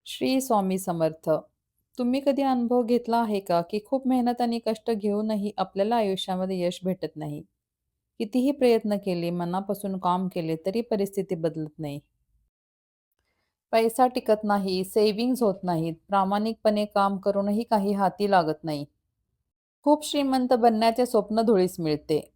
श्री स्वामी समर्थ. तुम्ही कधी अनुभव घेतला आहे का, की खूप मेहनत आणि कष्ट घेऊनही आपल्याला आयुष्यामध्ये यश भेटत नाही? कितीही प्रयत्न केले, मनापासून काम केले, तरी परिस्थिती बदलत नाही. पैसा टिकत नाही, सेव्हिंग्ज होत नाहीत, प्रामाणिकपणे काम करूनही काही हाती लागत नाही. खूप श्रीमंत बनण्याचे स्वप्न धुळीस मिळते.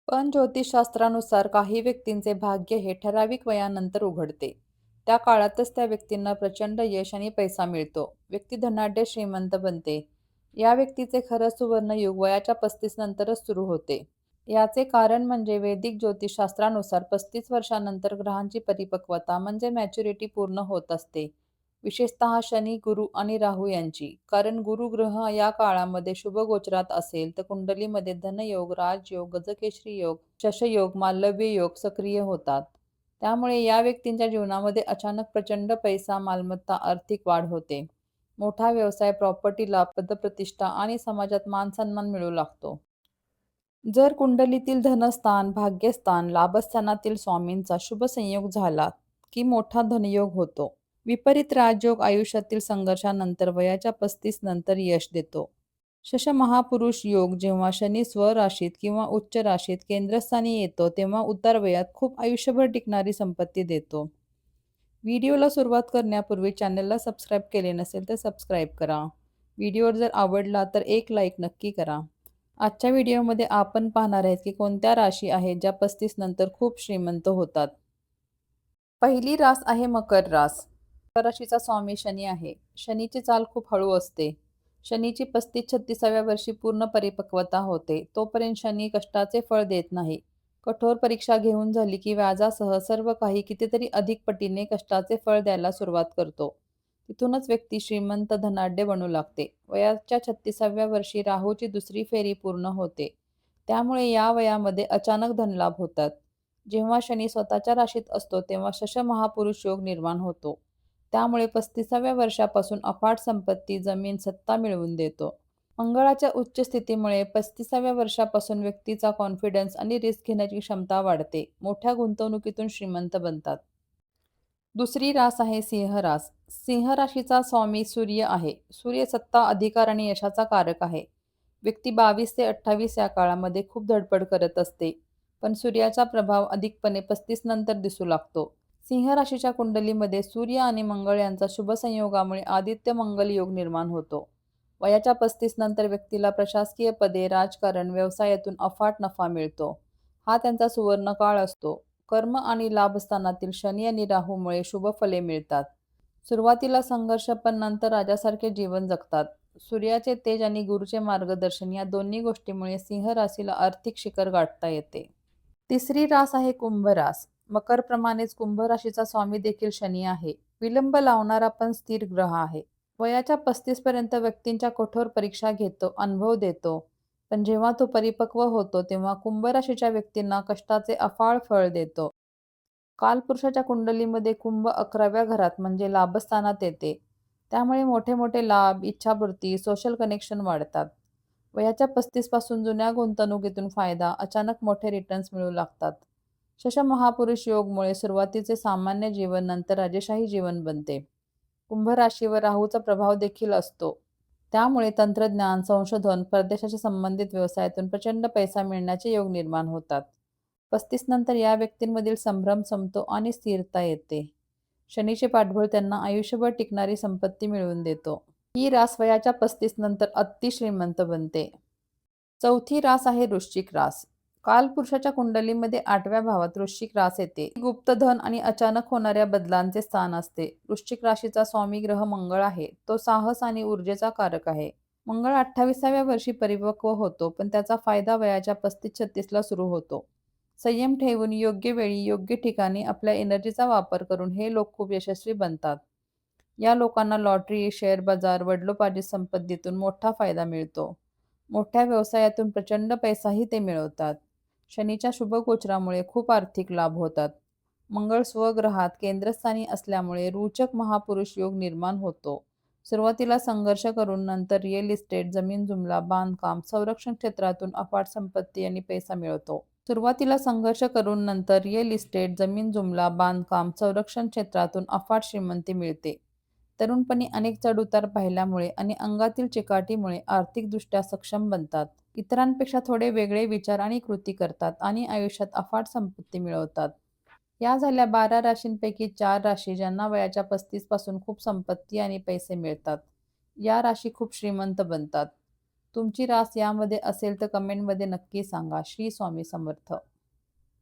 पण ज्योतिषशास्त्रानुसार काही व्यक्तींचे भाग्य हे ठराविक वयानंतर उघडते. त्या काळातच त्या व्यक्तींना प्रचंड यश आणि पैसा मिळतो. व्यक्ती धनाढ्य श्रीमंत बनते. या व्यक्तीचे खरं सुवर्णयुग वयाच्या 35 नंतरच सुरू होते. याचे कारण म्हणजे वैदिक ज्योतिषशास्त्रानुसार 35 वर्षांनंतर ग्रहांची परिपक्वता म्हणजे मॅच्युरिटी पूर्ण होत असते. विशेषतः शनी, गुरु आणि राहू यांची. कारण गुरु ग्रह या काळामध्ये शुभ गोचरात असेल तर कुंडलीमध्ये धनयोग, राजयोग, गजकेशरी योग, शशयोग, मालव्य योग सक्रिय होतात. त्यामुळे या व्यक्तींच्या जीवनामध्ये अचानक प्रचंड पैसा, मालमत्ता, आर्थिक वाढ होते. मोठा व्यवसाय, प्रॉपर्टी लाभ, पदप्रतिष्ठा आणि समाजात मानसन्मान मिळू लागतो. जर कुंडलीतील धनस्थान, भाग्यस्थान, लाभस्थानातील स्वामींचा शुभ संयोग झाला, की मोठा धनयोग होतो. विपरीत राजयोग आयुष्यातील संघर्षानंतर वयाच्या 35 नंतर यश देतो. शश महापुरुष योग जेव्हा शनी स्वराशीत किंवा उच्च राशीत केंद्रस्थानी येतो, तेव्हा उतार वयात खूप आयुष्यभर टिकणारी संपत्ती देतो. व्हिडिओला सुरुवात करण्यापूर्वी चॅनलला सबस्क्राईब केले नसेल तर सबस्क्राईब करा. व्हिडिओ जर आवडला तर एक लाईक नक्की करा. आजच्या व्हिडिओमध्ये आपण पाहणार आहेत की कोणत्या राशी आहेत ज्या 35 नंतर खूप श्रीमंत होतात. पहिली रास आहे मकर रास. मकर राशीचा स्वामी शनी आहे. शनीची चाल खूप हळू असते. शनीची 35-36व्या वर्षी पूर्ण परिपक्वता होते. तोपर्यंत शनी कष्टाचे फळ देत नाही. कठोर परीक्षा घेऊन झाली की व्याजासह सर्व काही कितीतरी अधिक पटीने कष्टाचे फळ द्यायला सुरुवात करतो. तिथूनच व्यक्ती श्रीमंत धनाढ्य बनू लागते. वयाच्या 36व्या वर्षी राहूची दुसरी फेरी पूर्ण होते. त्यामुळे या वयामध्ये अचानक धनलाभ होतात. जेव्हा शनी स्वतःच्या राशीत असतो तेव्हा शश महापुरुष योग निर्माण होतो. त्यामुळे 35व्या वर्षापासून अफाट संपत्ती, जमीन, सत्ता मिळवून देतो. मंगळाच्या उच्च स्थितीमुळे 35व्या वर्षापासून व्यक्तीचा कॉन्फिडन्स आणि रिस्क घेण्याची क्षमता वाढते. मोठ्या गुंतवणुकीतून श्रीमंत बनतात. दुसरी रास आहे सिंह रास. सिंह राशीचा स्वामी सूर्य आहे. सूर्य सत्ता, अधिकार आणि यशाचा कारक आहे. व्यक्ती 22 ते 28 या काळामध्ये खूप धडपड करत असते. पण सूर्याचा प्रभाव अधिकपणे 35 नंतर दिसू लागतो. सिंह राशीच्या कुंडलीमध्ये सूर्य आणि मंगळ यांचा शुभ संयोगामुळे आदित्य मंगल योग निर्माण होतो. वयाच्या 35 नंतर व्यक्तीला प्रशासकीय पदे, राजकारण, व्यवसायातून अफाट नफा मिळतो. हा त्यांचा सुवर्णकाळ असतो. कर्म आणि लाभस्थानातील शनी आणि राहूमुळे शुभ फले मिळतात. सुरुवातीला संघर्ष पण नंतर राजासारखे जीवन जगतात. सूर्याचे तेज आणि गुरुचे मार्गदर्शन या दोन्ही गोष्टीमुळे सिंह राशीला आर्थिक शिखर गाठता येते. तिसरी रास आहे कुंभ रास. मकरप्रमाणेच कुंभ राशीचा स्वामी देखील शनी आहे. विलंब लावणारा पण स्थिर ग्रह आहे. वयाच्या 35 पर्यंत व्यक्तींच्या कठोर परीक्षा घेतो, अनुभव देतो. पण जेव्हा तो परिपक्व होतो तेव्हा कुंभ राशीच्या व्यक्तींना कष्टाचे अफाळ फळ देतो. कालपुरुषाच्या कुंडलीमध्ये कुंभ 11व्या घरात म्हणजे लाभस्थानात येते. त्यामुळे मोठे मोठे लाभ, इच्छापूर्ती, सोशल कनेक्शन वाढतात. वयाच्या 35 पासून जुन्या गुंतवणुकीतून फायदा, अचानक मोठे रिटर्न्स मिळू लागतात. शश महापुरुष योगमुळे सुरुवातीचे सामान्य जीवन नंतर राजेशाही जीवन बनते. कुंभ राशीवर राहूचा प्रभाव देखील असतो. त्यामुळे तंत्रज्ञान, संशोधन, परदेशाशी संबंधित व्यवसायातून प्रचंड पैसा मिळण्याचे योग निर्माण होतात. 35 नंतर या व्यक्तींमधील संभ्रम संपतो आणि स्थिरता येते. शनीचे पाठबळ त्यांना आयुष्यभर टिकणारी संपत्ती मिळवून देतो. ही रास वयाच्या 35 नंतर अति श्रीमंत बनते. चौथी रास आहे वृश्चिक रास. कालपुरुषाच्या कुंडलीमध्ये 8व्या भावात वृश्चिक रास येते. गुप्तधन आणि अचानक होणाऱ्या बदलांचे स्थान असते. वृश्चिक राशीचा स्वामी ग्रह मंगळ आहे. तो साहस आणि ऊर्जेचा कारक आहे. मंगळ 28व्या वर्षी परिपक्व होतो, पण त्याचा फायदा वयाच्या 35-36 ला सुरू होतो. संयम ठेवून योग्य वेळी योग्य ठिकाणी आपल्या एनर्जीचा वापर करून हे लोक खूप यशस्वी बनतात. या लोकांना लॉटरी, शेअर बाजार, वडिलोपार्जित संपत्तीतून मोठा फायदा मिळतो. मोठ्या व्यवसायातून प्रचंड पैसाही ते मिळवतात. शनीच्या शुभ गोचरामुळे खूप आर्थिक लाभ होतात. मंगळ स्वग्रहात केंद्रस्थानी असल्यामुळे रोचक महापुरुष योग निर्माण होतो. सुरुवातीला संघर्ष करून नंतर रिअल इस्टेट, जमीन जुमला, बांधकाम, संरक्षण क्षेत्रातून अफाट संपत्ती आणि पैसा मिळतो. सुरुवातीला संघर्ष करून नंतर रिअल इस्टेट, जमीन जुमला, बांधकाम, संरक्षण क्षेत्रातून अफाट श्रीमंती मिळते. तरुणपणी अनेक चढ-उतार पाहिल्यामुळे आणि अंगातील चिकाटीमुळे आर्थिकदृष्ट्या सक्षम बनतात. इतरांपेक्षा थोडे वेगळे विचार आणि कृती करतात आणि आयुष्यात अफाट संपत्ती मिळवतात. या झाल्या 12 राशींपैकी 4 राशी ज्यांना वयाच्या 35 पासून खूप संपत्ती आणि पैसे मिळतात. या राशी खूप श्रीमंत बनतात. तुमची रास यामध्ये असेल तर कमेंटमध्ये नक्की सांगा. श्री स्वामी समर्थ.